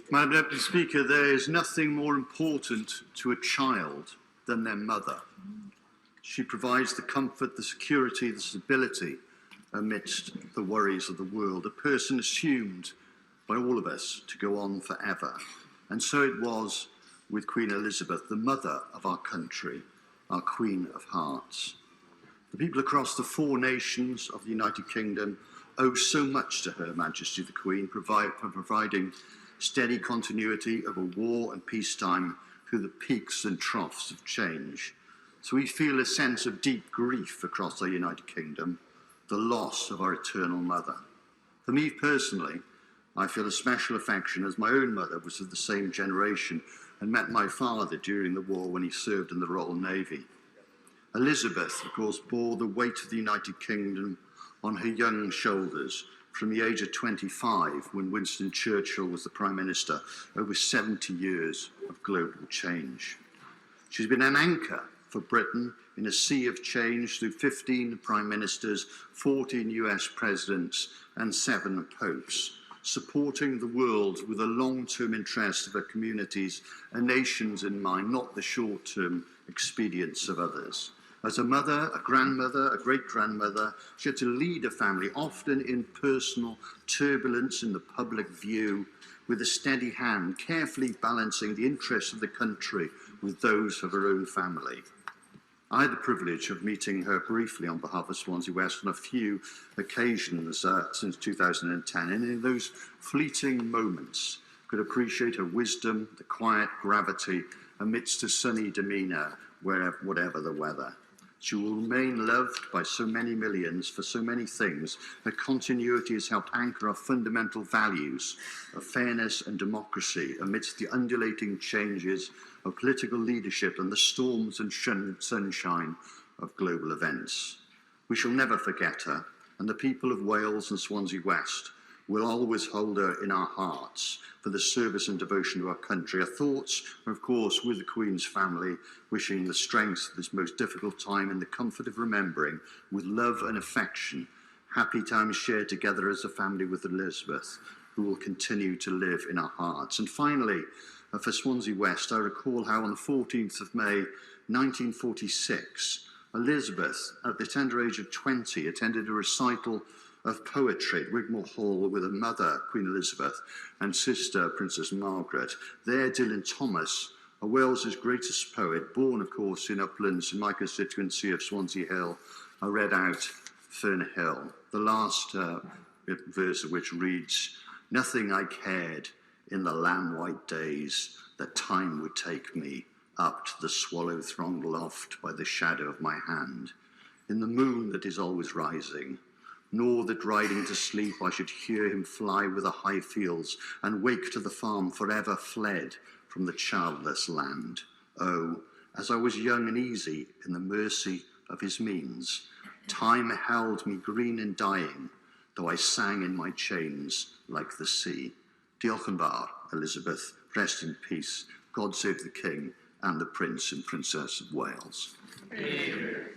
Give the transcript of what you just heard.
Madam Deputy Speaker, there is nothing more important to a child than their mother. She provides the comfort, the security, the stability amidst the worries of the world, a person assumed by all of us to go on forever. And so it was with Queen Elizabeth, the mother of our country, our Queen of Hearts. The people across the 4 nations of the United Kingdom owe so much to Her Majesty the Queen for providing steady continuity of a war and peacetime through the peaks and troughs of change. So we feel a sense of deep grief across the United Kingdom, the loss of our eternal mother. For me personally, I feel a special affection as my own mother was of the same generation and met my father during the war when he served in the Royal Navy. Elizabeth, of course, bore the weight of the United Kingdom on her young shoulders from the age of 25, when Winston Churchill was the Prime Minister, over 70 years of global change. She's been an anchor for Britain in a sea of change through 15 Prime Ministers, 14 US Presidents and 7 Popes, supporting the world with a long-term interest of her communities and nations in mind, not the short-term expedience of others. As a mother, a grandmother, a great-grandmother, she had to lead a family, often in personal turbulence in the public view, with a steady hand, carefully balancing the interests of the country with those of her own family. I had the privilege of meeting her briefly on behalf of Swansea West on a few occasions since 2010, and in those fleeting moments could appreciate her wisdom, the quiet gravity amidst a sunny demeanour, whatever the weather. She will remain loved by so many millions for so many things. Her continuity has helped anchor our fundamental values of fairness and democracy amidst the undulating changes of political leadership and the storms and sunshine of global events. We shall never forget her, and the people of Wales and Swansea West will always hold her in our hearts for the service and devotion to our country. Our thoughts are, of course, with the Queen's family, wishing the strength of this most difficult time and the comfort of remembering, with love and affection, happy times shared together as a family with Elizabeth, who will continue to live in our hearts. And finally, for Swansea West, I recall how on the 14th of May, 1946, Elizabeth, at the tender age of 20, attended a recital of poetry at Wigmore Hall with her mother, Queen Elizabeth, and sister, Princess Margaret. There, Dylan Thomas, Wales's greatest poet, born, of course, in Uplands, in my constituency of Swansea Hill, read out Fern Hill, the last verse of which reads, "Nothing I cared in the lamb-white days that time would take me up to the swallow-thronged loft by the shadow of my hand, in the moon that is always rising, nor that riding to sleep I should hear him fly with the high fields and wake to the farm forever fled from the childless land. Oh, as I was young and easy in the mercy of his means, time held me green and dying, though I sang in my chains like the sea. Diolch yn fawr, Elizabeth, rest in peace, God save the King and the Prince and Princess of Wales." Amen.